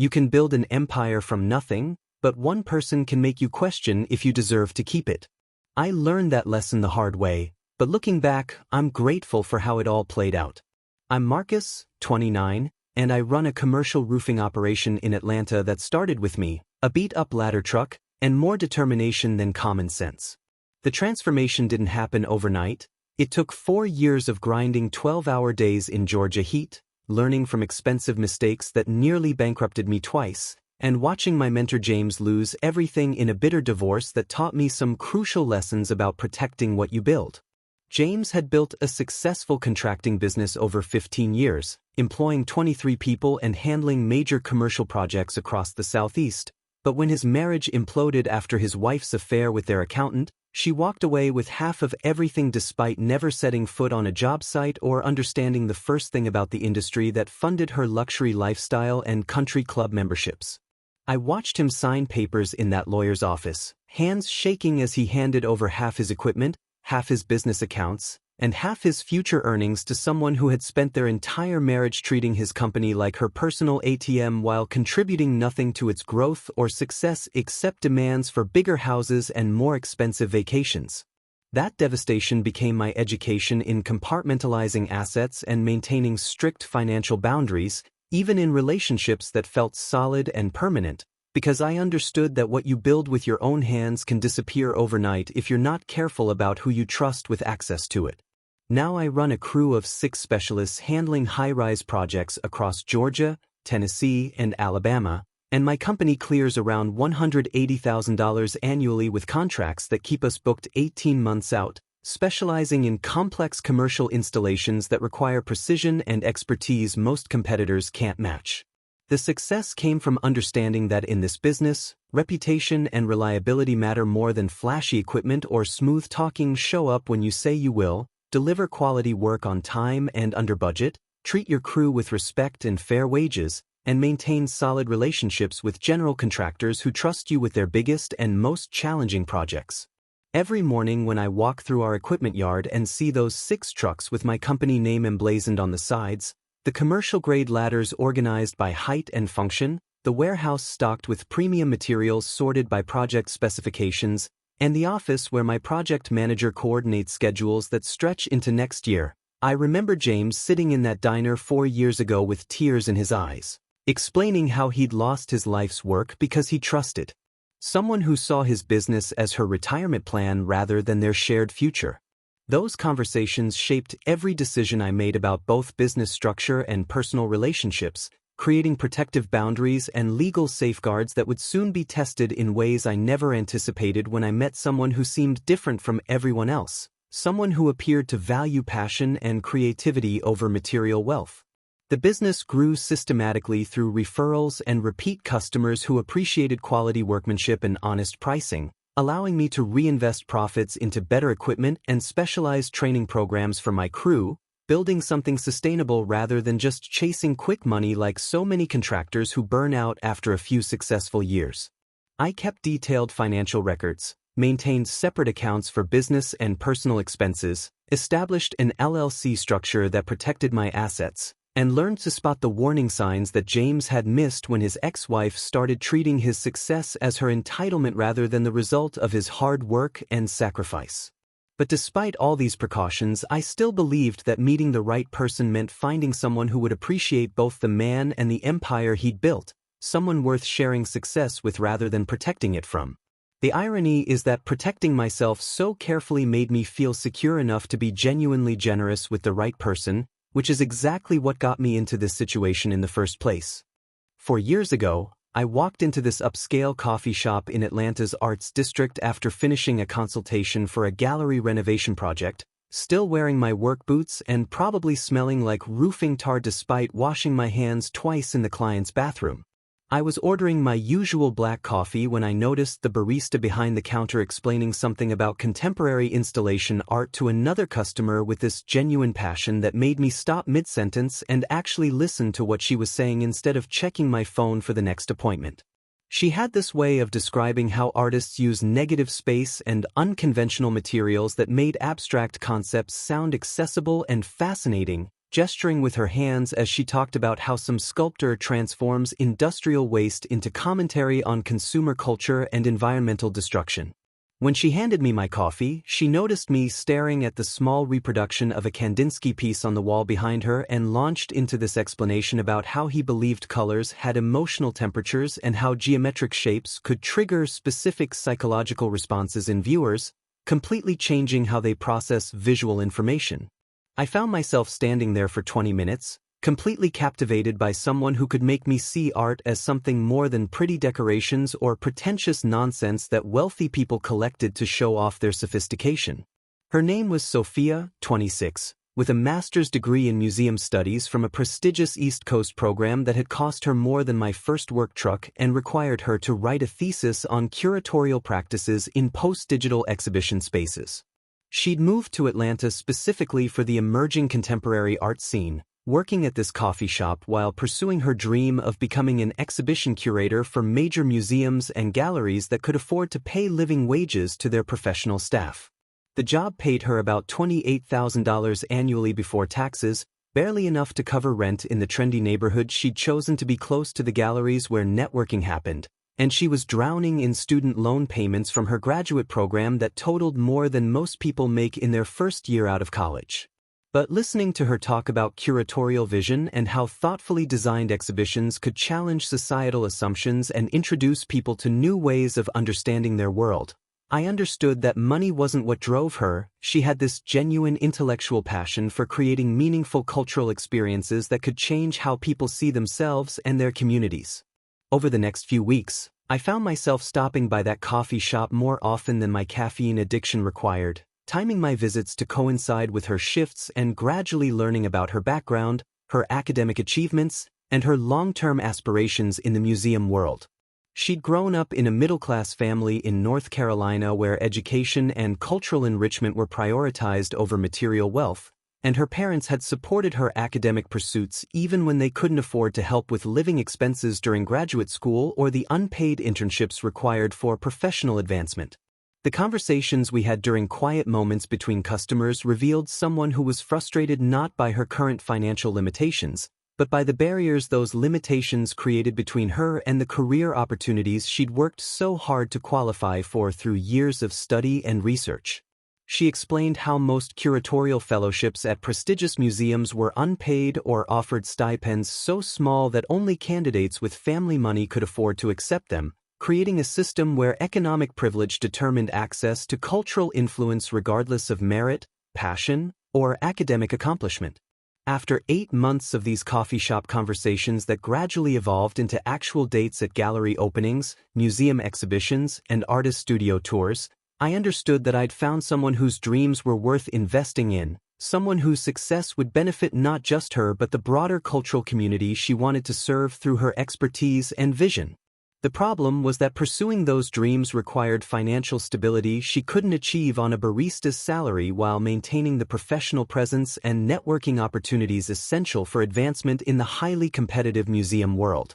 You can build an empire from nothing, but one person can make you question if you deserve to keep it. I learned that lesson the hard way, but looking back, I'm grateful for how it all played out. I'm Marcus, 29, and I run a commercial roofing operation in Atlanta that started with me, a beat-up ladder truck, and more determination than common sense. The transformation didn't happen overnight. It took 4 years of grinding 12-hour days in Georgia heat, learning from expensive mistakes that nearly bankrupted me twice, and watching my mentor James lose everything in a bitter divorce that taught me some crucial lessons about protecting what you build. James had built a successful contracting business over 15 years, employing 23 people and handling major commercial projects across the Southeast. But when his marriage imploded after his wife's affair with their accountant, she walked away with half of everything despite never setting foot on a job site or understanding the first thing about the industry that funded her luxury lifestyle and country club memberships. I watched him sign papers in that lawyer's office, hands shaking as he handed over half his equipment, half his business accounts, and half his future earnings to someone who had spent their entire marriage treating his company like her personal ATM while contributing nothing to its growth or success except demands for bigger houses and more expensive vacations. That devastation became my education in compartmentalizing assets and maintaining strict financial boundaries, even in relationships that felt solid and permanent, because I understood that what you build with your own hands can disappear overnight if you're not careful about who you trust with access to it. Now I run a crew of 6 specialists handling high-rise projects across Georgia, Tennessee, and Alabama, and my company clears around $180,000 annually with contracts that keep us booked 18 months out, specializing in complex commercial installations that require precision and expertise most competitors can't match. The success came from understanding that in this business, reputation and reliability matter more than flashy equipment or smooth talking. Show up when you say you will, deliver quality work on time and under budget, treat your crew with respect and fair wages, and maintain solid relationships with general contractors who trust you with their biggest and most challenging projects. Every morning when I walk through our equipment yard and see those 6 trucks with my company name emblazoned on the sides, the commercial-grade ladders organized by height and function, the warehouse stocked with premium materials sorted by project specifications, and the office where my project manager coordinates schedules that stretch into next year, I remember James sitting in that diner 4 years ago with tears in his eyes, explaining how he'd lost his life's work because he trusted someone who saw his business as her retirement plan rather than their shared future. Those conversations shaped every decision I made about both business structure and personal relationships, creating protective boundaries and legal safeguards that would soon be tested in ways I never anticipated when I met someone who seemed different from everyone else, someone who appeared to value passion and creativity over material wealth. The business grew systematically through referrals and repeat customers who appreciated quality workmanship and honest pricing, allowing me to reinvest profits into better equipment and specialized training programs for my crew, building something sustainable rather than just chasing quick money like so many contractors who burn out after a few successful years. I kept detailed financial records, maintained separate accounts for business and personal expenses, established an LLC structure that protected my assets, and learned to spot the warning signs that James had missed when his ex-wife started treating his success as her entitlement rather than the result of his hard work and sacrifice. But despite all these precautions, I still believed that meeting the right person meant finding someone who would appreciate both the man and the empire he'd built, someone worth sharing success with rather than protecting it from. The irony is that protecting myself so carefully made me feel secure enough to be genuinely generous with the right person, which is exactly what got me into this situation in the first place. 4 years ago, I walked into this upscale coffee shop in Atlanta's Arts District after finishing a consultation for a gallery renovation project, still wearing my work boots and probably smelling like roofing tar despite washing my hands twice in the client's bathroom. I was ordering my usual black coffee when I noticed the barista behind the counter explaining something about contemporary installation art to another customer with this genuine passion that made me stop mid-sentence and actually listen to what she was saying instead of checking my phone for the next appointment. She had this way of describing how artists use negative space and unconventional materials that made abstract concepts sound accessible and fascinating, gesturing with her hands as she talked about how some sculptor transforms industrial waste into commentary on consumer culture and environmental destruction. When she handed me my coffee, she noticed me staring at the small reproduction of a Kandinsky piece on the wall behind her and launched into this explanation about how he believed colors had emotional temperatures and how geometric shapes could trigger specific psychological responses in viewers, completely changing how they process visual information. I found myself standing there for 20 minutes, completely captivated by someone who could make me see art as something more than pretty decorations or pretentious nonsense that wealthy people collected to show off their sophistication. Her name was Sophia, 26, with a master's degree in museum studies from a prestigious East Coast program that had cost her more than my first work truck and required her to write a thesis on curatorial practices in post-digital exhibition spaces. She'd moved to Atlanta specifically for the emerging contemporary art scene, working at this coffee shop while pursuing her dream of becoming an exhibition curator for major museums and galleries that could afford to pay living wages to their professional staff. The job paid her about $28,000 annually before taxes, barely enough to cover rent in the trendy neighborhood she'd chosen to be close to the galleries where networking happened, and she was drowning in student loan payments from her graduate program that totaled more than most people make in their first year out of college. But listening to her talk about curatorial vision and how thoughtfully designed exhibitions could challenge societal assumptions and introduce people to new ways of understanding their world, I understood that money wasn't what drove her. She had this genuine intellectual passion for creating meaningful cultural experiences that could change how people see themselves and their communities. Over the next few weeks, I found myself stopping by that coffee shop more often than my caffeine addiction required, timing my visits to coincide with her shifts and gradually learning about her background, her academic achievements, and her long-term aspirations in the museum world. She'd grown up in a middle-class family in North Carolina where education and cultural enrichment were prioritized over material wealth, and her parents had supported her academic pursuits even when they couldn't afford to help with living expenses during graduate school or the unpaid internships required for professional advancement. The conversations we had during quiet moments between customers revealed someone who was frustrated not by her current financial limitations, but by the barriers those limitations created between her and the career opportunities she'd worked so hard to qualify for through years of study and research. She explained how most curatorial fellowships at prestigious museums were unpaid or offered stipends so small that only candidates with family money could afford to accept them, creating a system where economic privilege determined access to cultural influence regardless of merit, passion, or academic accomplishment. After 8 months of these coffee shop conversations that gradually evolved into actual dates at gallery openings, museum exhibitions, and artist studio tours, I understood that I'd found someone whose dreams were worth investing in, someone whose success would benefit not just her but the broader cultural community she wanted to serve through her expertise and vision. The problem was that pursuing those dreams required financial stability she couldn't achieve on a barista's salary while maintaining the professional presence and networking opportunities essential for advancement in the highly competitive museum world.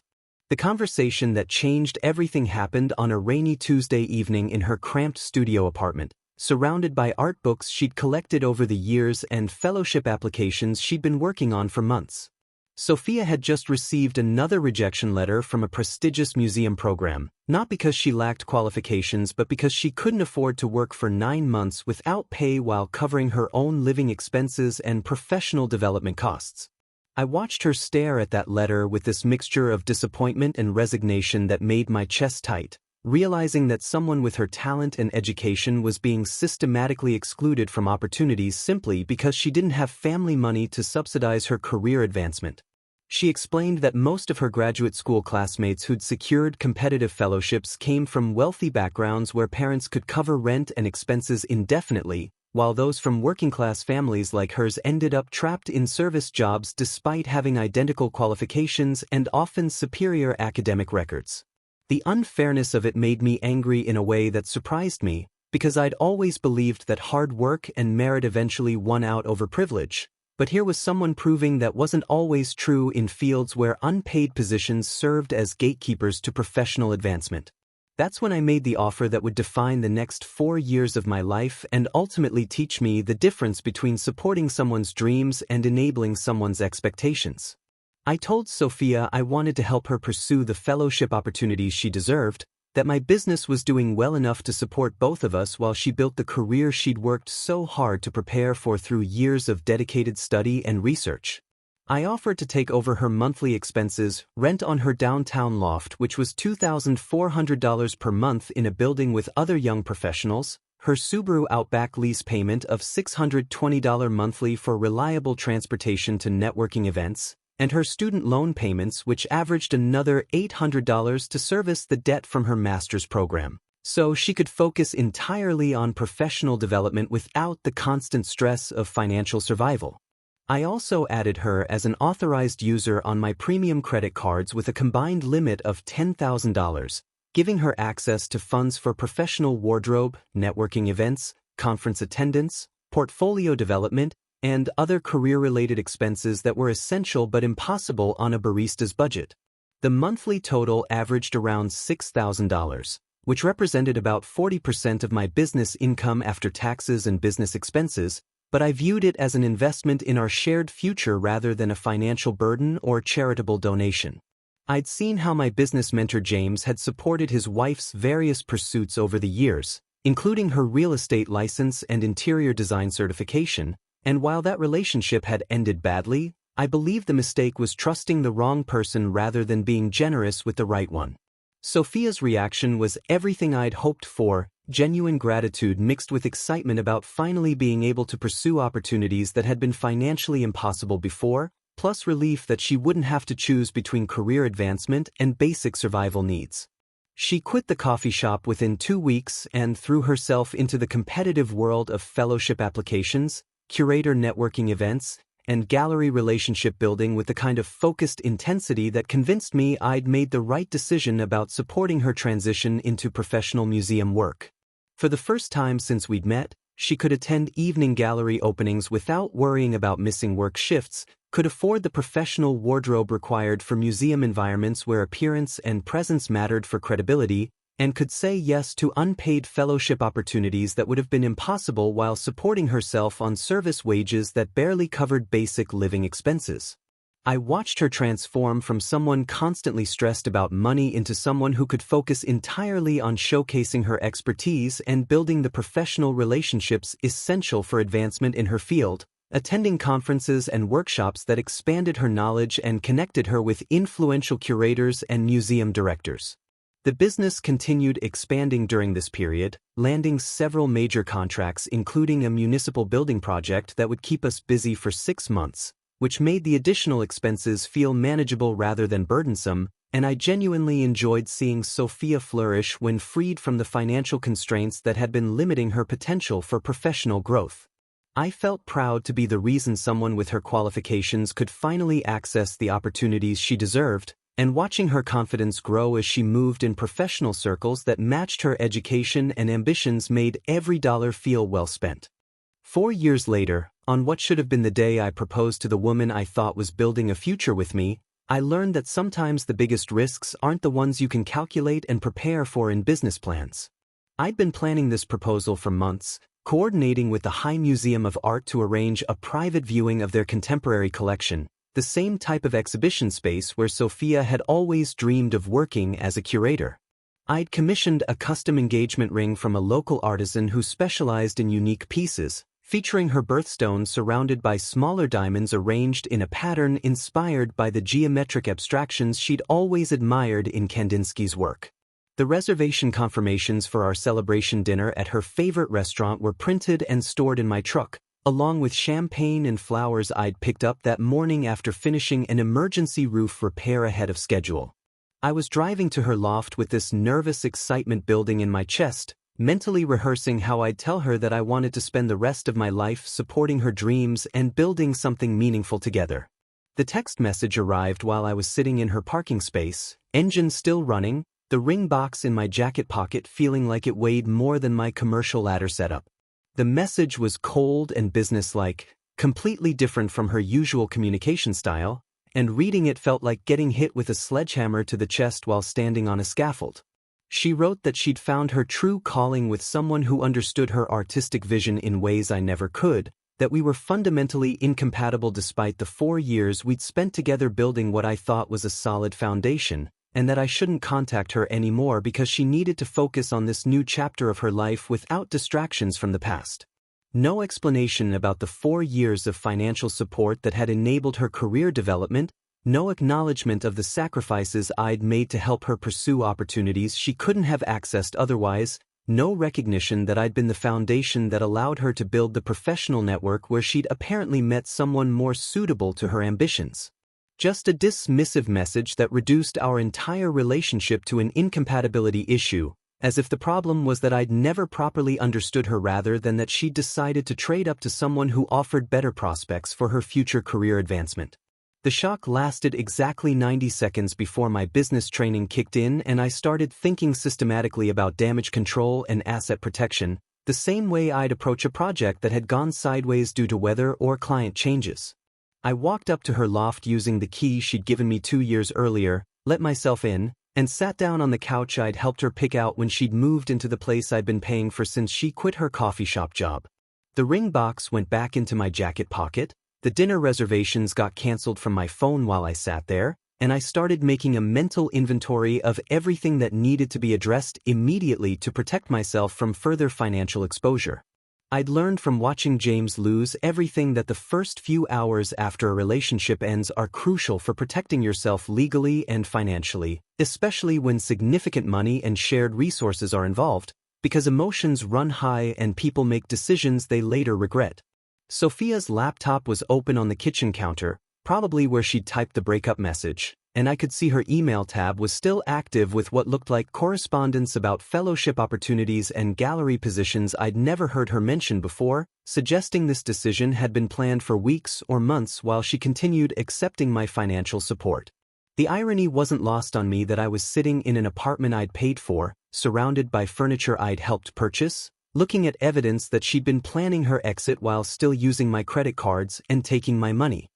The conversation that changed everything happened on a rainy Tuesday evening in her cramped studio apartment, surrounded by art books she'd collected over the years and fellowship applications she'd been working on for months. Sophia had just received another rejection letter from a prestigious museum program, not because she lacked qualifications but because she couldn't afford to work for 9 months without pay while covering her own living expenses and professional development costs. I watched her stare at that letter with this mixture of disappointment and resignation that made my chest tight, realizing that someone with her talent and education was being systematically excluded from opportunities simply because she didn't have family money to subsidize her career advancement. She explained that most of her graduate school classmates who'd secured competitive fellowships came from wealthy backgrounds where parents could cover rent and expenses indefinitely, while those from working-class families like hers ended up trapped in service jobs despite having identical qualifications and often superior academic records. The unfairness of it made me angry in a way that surprised me, because I'd always believed that hard work and merit eventually won out over privilege, but here was someone proving that wasn't always true in fields where unpaid positions served as gatekeepers to professional advancement. That's when I made the offer that would define the next 4 years of my life and ultimately teach me the difference between supporting someone's dreams and enabling someone's expectations. I told Sophia I wanted to help her pursue the fellowship opportunities she deserved, that my business was doing well enough to support both of us while she built the career she'd worked so hard to prepare for through years of dedicated study and research. I offered to take over her monthly expenses, rent on her downtown loft, which was $2,400 per month in a building with other young professionals, her Subaru Outback lease payment of $620 monthly for reliable transportation to networking events, and her student loan payments, which averaged another $800 to service the debt from her master's program, so she could focus entirely on professional development without the constant stress of financial survival. I also added her as an authorized user on my premium credit cards with a combined limit of $10,000, giving her access to funds for professional wardrobe, networking events, conference attendance, portfolio development, and other career-related expenses that were essential but impossible on a barista's budget. The monthly total averaged around $6,000, which represented about 40% of my business income after taxes and business expenses, but I viewed it as an investment in our shared future rather than a financial burden or charitable donation. I'd seen how my business mentor James had supported his wife's various pursuits over the years, including her real estate license and interior design certification, and while that relationship had ended badly, I believe the mistake was trusting the wrong person rather than being generous with the right one. Sophia's reaction was everything I'd hoped for, genuine gratitude mixed with excitement about finally being able to pursue opportunities that had been financially impossible before, plus relief that she wouldn't have to choose between career advancement and basic survival needs. She quit the coffee shop within 2 weeks and threw herself into the competitive world of fellowship applications, curator networking events, and gallery relationship building with the kind of focused intensity that convinced me I'd made the right decision about supporting her transition into professional museum work. For the first time since we'd met, she could attend evening gallery openings without worrying about missing work shifts, could afford the professional wardrobe required for museum environments where appearance and presence mattered for credibility, and could say yes to unpaid fellowship opportunities that would have been impossible while supporting herself on service wages that barely covered basic living expenses. I watched her transform from someone constantly stressed about money into someone who could focus entirely on showcasing her expertise and building the professional relationships essential for advancement in her field, attending conferences and workshops that expanded her knowledge and connected her with influential curators and museum directors. The business continued expanding during this period, landing several major contracts including a municipal building project that would keep us busy for 6 months, which made the additional expenses feel manageable rather than burdensome, and I genuinely enjoyed seeing Sophia flourish when freed from the financial constraints that had been limiting her potential for professional growth. I felt proud to be the reason someone with her qualifications could finally access the opportunities she deserved, and watching her confidence grow as she moved in professional circles that matched her education and ambitions made every dollar feel well spent. 4 years later, on what should have been the day I proposed to the woman I thought was building a future with me, I learned that sometimes the biggest risks aren't the ones you can calculate and prepare for in business plans. I'd been planning this proposal for months, coordinating with the High Museum of Art to arrange a private viewing of their contemporary collection, the same type of exhibition space where Sophia had always dreamed of working as a curator. I'd commissioned a custom engagement ring from a local artisan who specialized in unique pieces, featuring her birthstone surrounded by smaller diamonds arranged in a pattern inspired by the geometric abstractions she'd always admired in Kandinsky's work. The reservation confirmations for our celebration dinner at her favorite restaurant were printed and stored in my truck, along with champagne and flowers I'd picked up that morning after finishing an emergency roof repair ahead of schedule. I was driving to her loft with this nervous excitement building in my chest, mentally rehearsing how I'd tell her that I wanted to spend the rest of my life supporting her dreams and building something meaningful together. The text message arrived while I was sitting in her parking space, engine still running, the ring box in my jacket pocket feeling like it weighed more than my commercial ladder setup. The message was cold and businesslike, completely different from her usual communication style, and reading it felt like getting hit with a sledgehammer to the chest while standing on a scaffold. She wrote that she'd found her true calling with someone who understood her artistic vision in ways I never could, that we were fundamentally incompatible despite the 4 years we'd spent together building what I thought was a solid foundation, and that I shouldn't contact her anymore because she needed to focus on this new chapter of her life without distractions from the past. No explanation about the 4 years of financial support that had enabled her career development, no acknowledgement of the sacrifices I'd made to help her pursue opportunities she couldn't have accessed otherwise, no recognition that I'd been the foundation that allowed her to build the professional network where she'd apparently met someone more suitable to her ambitions. Just a dismissive message that reduced our entire relationship to an incompatibility issue, as if the problem was that I'd never properly understood her rather than that she'd decided to trade up to someone who offered better prospects for her future career advancement. The shock lasted exactly 90 seconds before my business training kicked in and I started thinking systematically about damage control and asset protection, the same way I'd approach a project that had gone sideways due to weather or client changes. I walked up to her loft using the key she'd given me 2 years earlier, let myself in, and sat down on the couch I'd helped her pick out when she'd moved into the place I'd been paying for since she quit her coffee shop job. The ring box went back into my jacket pocket, the dinner reservations got canceled from my phone while I sat there, and I started making a mental inventory of everything that needed to be addressed immediately to protect myself from further financial exposure. I'd learned from watching James lose everything that the first few hours after a relationship ends are crucial for protecting yourself legally and financially, especially when significant money and shared resources are involved, because emotions run high and people make decisions they later regret. Sophia's laptop was open on the kitchen counter, probably where she'd typed the breakup message, and I could see her email tab was still active with what looked like correspondence about fellowship opportunities and gallery positions I'd never heard her mention before, suggesting this decision had been planned for weeks or months while she continued accepting my financial support. The irony wasn't lost on me that I was sitting in an apartment I'd paid for, surrounded by furniture I'd helped purchase, looking at evidence that she'd been planning her exit while still using my credit cards and taking my money.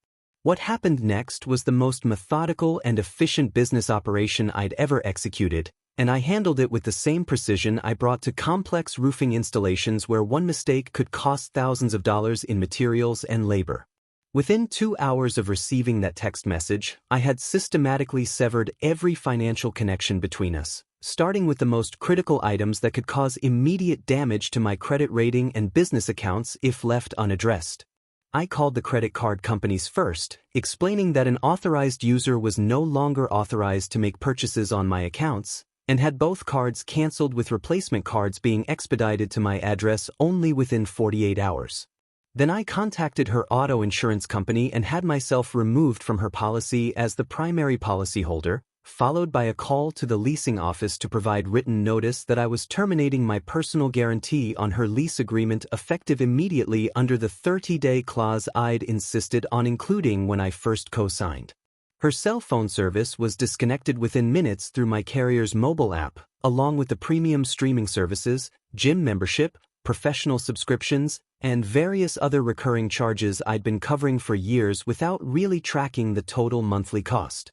What happened next was the most methodical and efficient business operation I'd ever executed, and I handled it with the same precision I brought to complex roofing installations where one mistake could cost thousands of dollars in materials and labor. Within 2 hours of receiving that text message, I had systematically severed every financial connection between us, starting with the most critical items that could cause immediate damage to my credit rating and business accounts if left unaddressed. I called the credit card companies first, explaining that an authorized user was no longer authorized to make purchases on my accounts, and had both cards canceled with replacement cards being expedited to my address only within 48 hours. Then I contacted her auto insurance company and had myself removed from her policy as the primary policyholder, followed by a call to the leasing office to provide written notice that I was terminating my personal guarantee on her lease agreement effective immediately under the 30-day clause I'd insisted on including when I first co-signed. Her cell phone service was disconnected within minutes through my carrier's mobile app, along with the premium streaming services, gym membership, professional subscriptions, and various other recurring charges I'd been covering for years without really tracking the total monthly cost.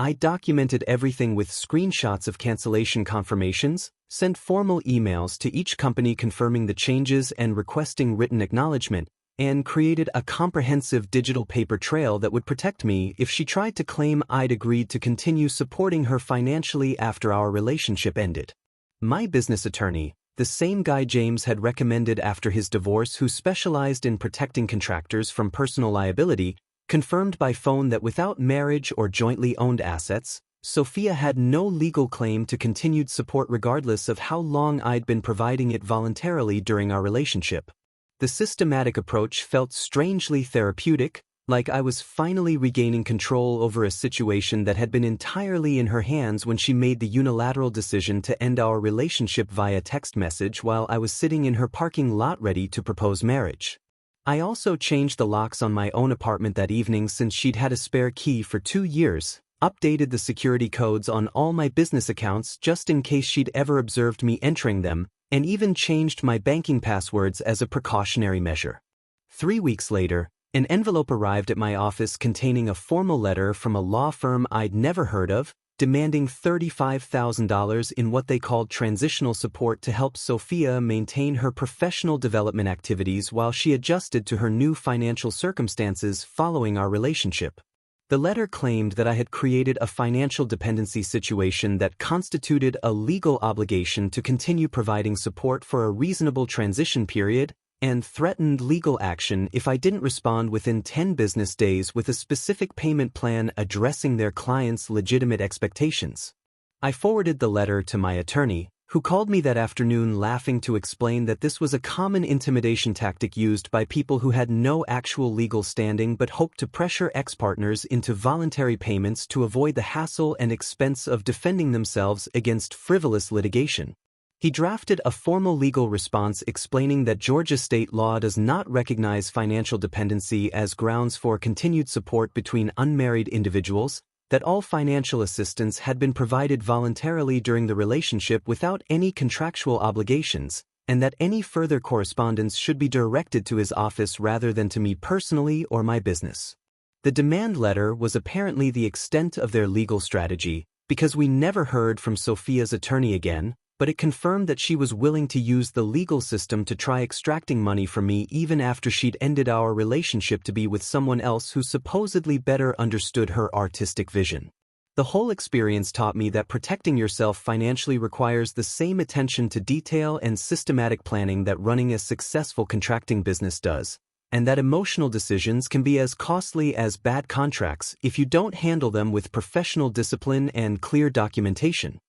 I documented everything with screenshots of cancellation confirmations, sent formal emails to each company confirming the changes and requesting written acknowledgement, and created a comprehensive digital paper trail that would protect me if she tried to claim I'd agreed to continue supporting her financially after our relationship ended. My business attorney, the same guy James had recommended after his divorce who specialized in protecting contractors from personal liability, confirmed by phone that without marriage or jointly owned assets, Sophia had no legal claim to continued support regardless of how long I'd been providing it voluntarily during our relationship. The systematic approach felt strangely therapeutic, like I was finally regaining control over a situation that had been entirely in her hands when she made the unilateral decision to end our relationship via text message while I was sitting in her parking lot ready to propose marriage. I also changed the locks on my own apartment that evening since she'd had a spare key for 2 years, updated the security codes on all my business accounts just in case she'd ever observed me entering them, and even changed my banking passwords as a precautionary measure. 3 weeks later, an envelope arrived at my office containing a formal letter from a law firm I'd never heard of, demanding $35,000 in what they called transitional support to help Sophia maintain her professional development activities while she adjusted to her new financial circumstances following our relationship. The letter claimed that I had created a financial dependency situation that constituted a legal obligation to continue providing support for a reasonable transition period, and threatened legal action if I didn't respond within 10 business days with a specific payment plan addressing their clients' legitimate expectations. I forwarded the letter to my attorney, who called me that afternoon laughing to explain that this was a common intimidation tactic used by people who had no actual legal standing but hoped to pressure ex-partners into voluntary payments to avoid the hassle and expense of defending themselves against frivolous litigation. He drafted a formal legal response explaining that Georgia state law does not recognize financial dependency as grounds for continued support between unmarried individuals, that all financial assistance had been provided voluntarily during the relationship without any contractual obligations, and that any further correspondence should be directed to his office rather than to me personally or my business. The demand letter was apparently the extent of their legal strategy, because we never heard from Sophia's attorney again, but it confirmed that she was willing to use the legal system to try extracting money from me even after she'd ended our relationship to be with someone else who supposedly better understood her artistic vision. The whole experience taught me that protecting yourself financially requires the same attention to detail and systematic planning that running a successful contracting business does, and that emotional decisions can be as costly as bad contracts if you don't handle them with professional discipline and clear documentation.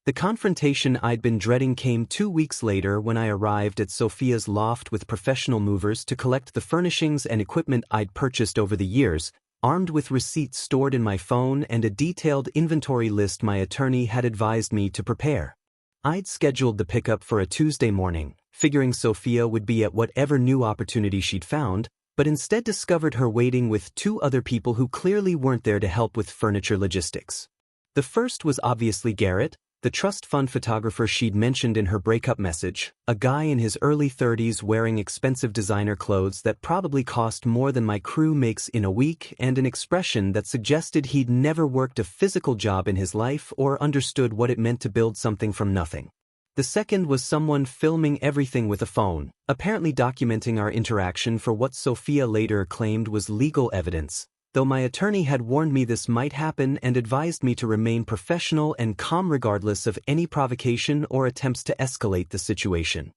The confrontation I'd been dreading came 2 weeks later when I arrived at Sophia's loft with professional movers to collect the furnishings and equipment I'd purchased over the years, armed with receipts stored in my phone and a detailed inventory list my attorney had advised me to prepare. I'd scheduled the pickup for a Tuesday morning, figuring Sophia would be at whatever new opportunity she'd found, but instead discovered her waiting with 2 other people who clearly weren't there to help with furniture logistics. The first was obviously Garrett, the trust fund photographer she'd mentioned in her breakup message, a guy in his early 30s wearing expensive designer clothes that probably cost more than my crew makes in a week, and an expression that suggested he'd never worked a physical job in his life or understood what it meant to build something from nothing. The second was someone filming everything with a phone, apparently documenting our interaction for what Sophia later claimed was legal evidence, though my attorney had warned me this might happen and advised me to remain professional and calm regardless of any provocation or attempts to escalate the situation.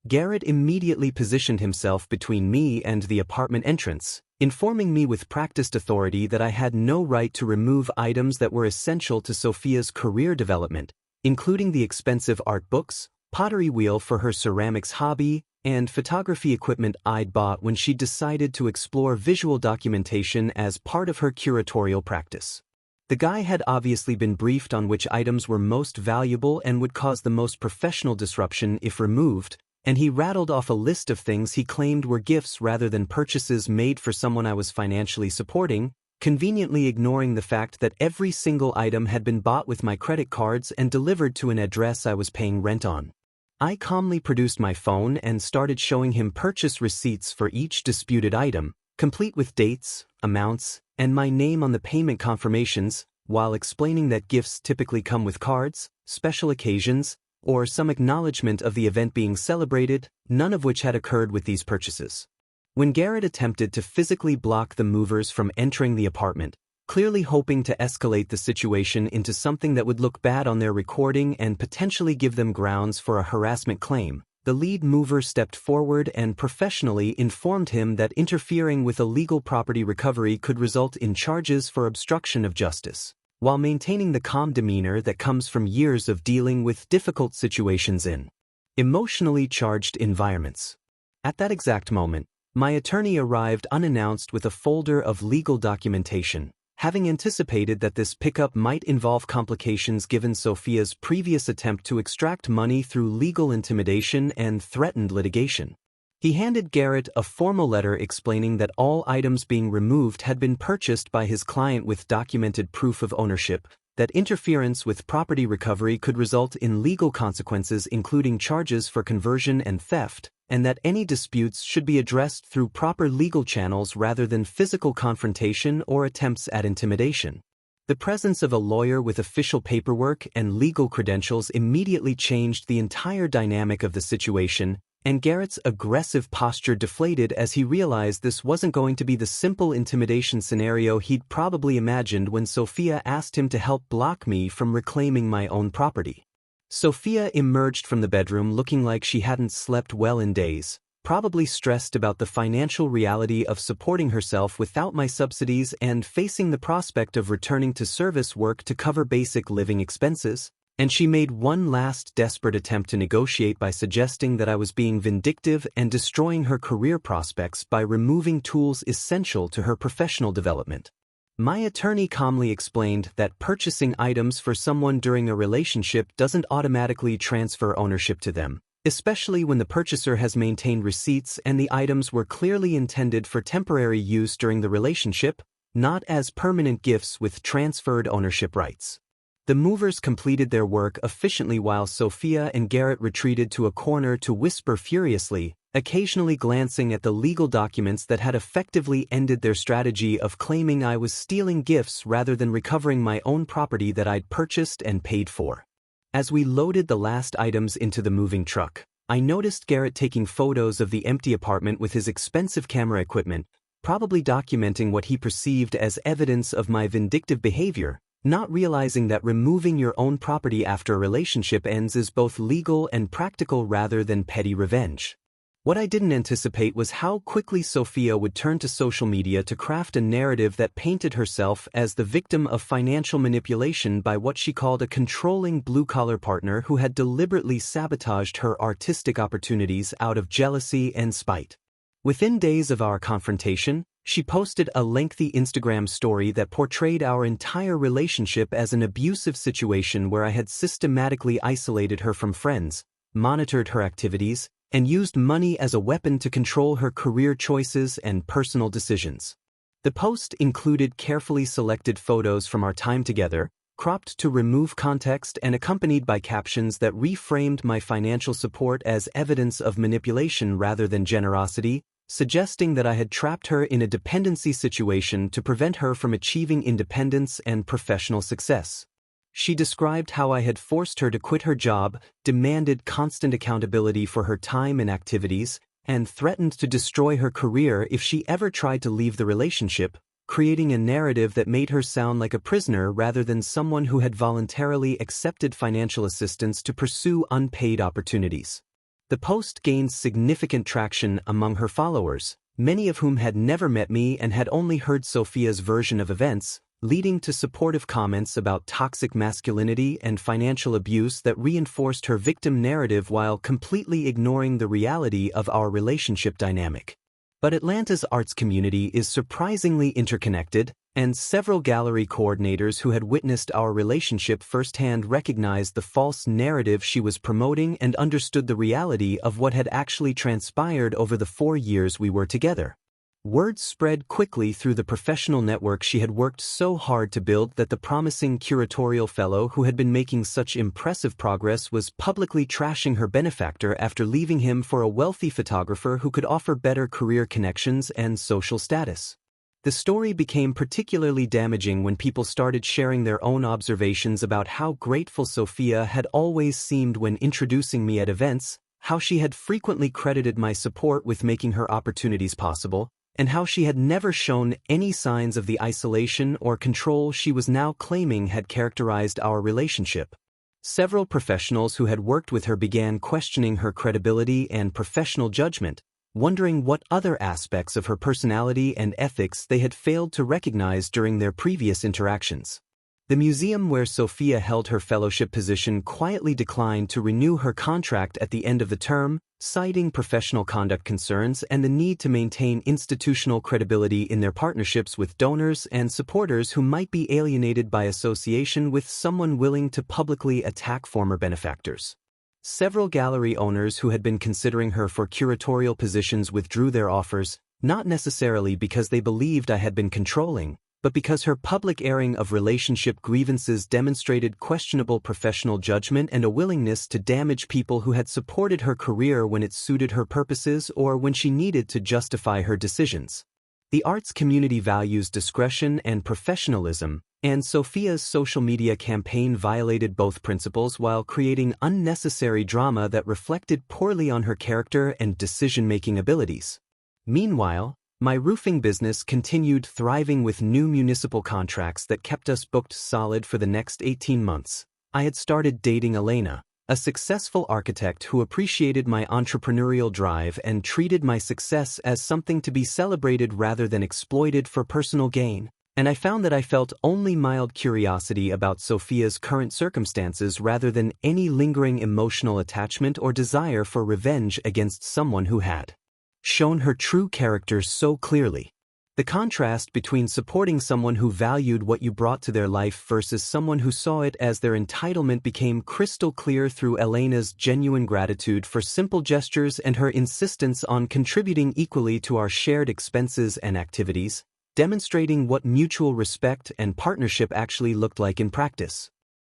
Garrett immediately positioned himself between me and the apartment entrance, informing me with practiced authority that I had no right to remove items that were essential to Sophia's career development, including the expensive art books, pottery wheel for her ceramics hobby, and photography equipment I'd bought when she decided to explore visual documentation as part of her curatorial practice. The guy had obviously been briefed on which items were most valuable and would cause the most professional disruption if removed, and he rattled off a list of things he claimed were gifts rather than purchases made for someone I was financially supporting, conveniently ignoring the fact that every single item had been bought with my credit cards and delivered to an address I was paying rent on. I calmly produced my phone and started showing him purchase receipts for each disputed item, complete with dates, amounts, and my name on the payment confirmations, while explaining that gifts typically come with cards, special occasions, or some acknowledgement of the event being celebrated, none of which had occurred with these purchases. When Garrett attempted to physically block the movers from entering the apartment, clearly hoping to escalate the situation into something that would look bad on their recording and potentially give them grounds for a harassment claim, the lead mover stepped forward and professionally informed him that interfering with illegal property recovery could result in charges for obstruction of justice, while maintaining the calm demeanor that comes from years of dealing with difficult situations in emotionally charged environments. At that exact moment, my attorney arrived unannounced with a folder of legal documentation, having anticipated that this pickup might involve complications given Sophia's previous attempt to extract money through legal intimidation and threatened litigation. He handed Garrett a formal letter explaining that all items being removed had been purchased by his client with documented proof of ownership, that interference with property recovery could result in legal consequences including charges for conversion and theft, and that any disputes should be addressed through proper legal channels rather than physical confrontation or attempts at intimidation. The presence of a lawyer with official paperwork and legal credentials immediately changed the entire dynamic of the situation, and Garrett's aggressive posture deflated as he realized this wasn't going to be the simple intimidation scenario he'd probably imagined when Sophia asked him to help block me from reclaiming my own property. Sophia emerged from the bedroom looking like she hadn't slept well in days, probably stressed about the financial reality of supporting herself without my subsidies and facing the prospect of returning to service work to cover basic living expenses. And she made one last desperate attempt to negotiate by suggesting that I was being vindictive and destroying her career prospects by removing tools essential to her professional development. My attorney calmly explained that purchasing items for someone during a relationship doesn't automatically transfer ownership to them, especially when the purchaser has maintained receipts and the items were clearly intended for temporary use during the relationship, not as permanent gifts with transferred ownership rights. The movers completed their work efficiently while Sophia and Garrett retreated to a corner to whisper furiously, occasionally glancing at the legal documents that had effectively ended their strategy of claiming I was stealing gifts rather than recovering my own property that I'd purchased and paid for. As we loaded the last items into the moving truck, I noticed Garrett taking photos of the empty apartment with his expensive camera equipment, probably documenting what he perceived as evidence of my vindictive behavior, not realizing that removing your own property after a relationship ends is both legal and practical rather than petty revenge. What I didn't anticipate was how quickly Sophia would turn to social media to craft a narrative that painted herself as the victim of financial manipulation by what she called a controlling blue-collar partner who had deliberately sabotaged her artistic opportunities out of jealousy and spite. Within days of our confrontation, she posted a lengthy Instagram story that portrayed our entire relationship as an abusive situation where I had systematically isolated her from friends, monitored her activities, and used money as a weapon to control her career choices and personal decisions. The post included carefully selected photos from our time together, cropped to remove context and accompanied by captions that reframed my financial support as evidence of manipulation rather than generosity, suggesting that I had trapped her in a dependency situation to prevent her from achieving independence and professional success. She described how I had forced her to quit her job, demanded constant accountability for her time and activities, and threatened to destroy her career if she ever tried to leave the relationship, creating a narrative that made her sound like a prisoner rather than someone who had voluntarily accepted financial assistance to pursue unpaid opportunities. The post gained significant traction among her followers, many of whom had never met me and had only heard Sophia's version of events, leading to supportive comments about toxic masculinity and financial abuse that reinforced her victim narrative while completely ignoring the reality of our relationship dynamic. But Atlanta's arts community is surprisingly interconnected, and several gallery coordinators who had witnessed our relationship firsthand recognized the false narrative she was promoting and understood the reality of what had actually transpired over the 4 years we were together. Word spread quickly through the professional network she had worked so hard to build that the promising curatorial fellow who had been making such impressive progress was publicly trashing her benefactor after leaving him for a wealthy photographer who could offer better career connections and social status. The story became particularly damaging when people started sharing their own observations about how grateful Sophia had always seemed when introducing me at events, how she had frequently credited my support with making her opportunities possible, and how she had never shown any signs of the isolation or control she was now claiming had characterized our relationship. Several professionals who had worked with her began questioning her credibility and professional judgment, wondering what other aspects of her personality and ethics they had failed to recognize during their previous interactions. The museum where Sophia held her fellowship position quietly declined to renew her contract at the end of the term, citing professional conduct concerns and the need to maintain institutional credibility in their partnerships with donors and supporters who might be alienated by association with someone willing to publicly attack former benefactors. Several gallery owners who had been considering her for curatorial positions withdrew their offers, not necessarily because they believed I had been controlling, but because her public airing of relationship grievances demonstrated questionable professional judgment and a willingness to damage people who had supported her career when it suited her purposes or when she needed to justify her decisions. The arts community values discretion and professionalism, And Sophia's social media campaign violated both principles while creating unnecessary drama that reflected poorly on her character and decision-making abilities. Meanwhile, my roofing business continued thriving with new municipal contracts that kept us booked solid for the next 18 months. I had started dating Elena, a successful architect who appreciated my entrepreneurial drive and treated my success as something to be celebrated rather than exploited for personal gain. And I found that I felt only mild curiosity about Sophia's current circumstances rather than any lingering emotional attachment or desire for revenge against someone who had shown her true character so clearly. The contrast between supporting someone who valued what you brought to their life versus someone who saw it as their entitlement became crystal clear through Elena's genuine gratitude for simple gestures and her insistence on contributing equally to our shared expenses and activities, demonstrating what mutual respect and partnership actually looked like in practice.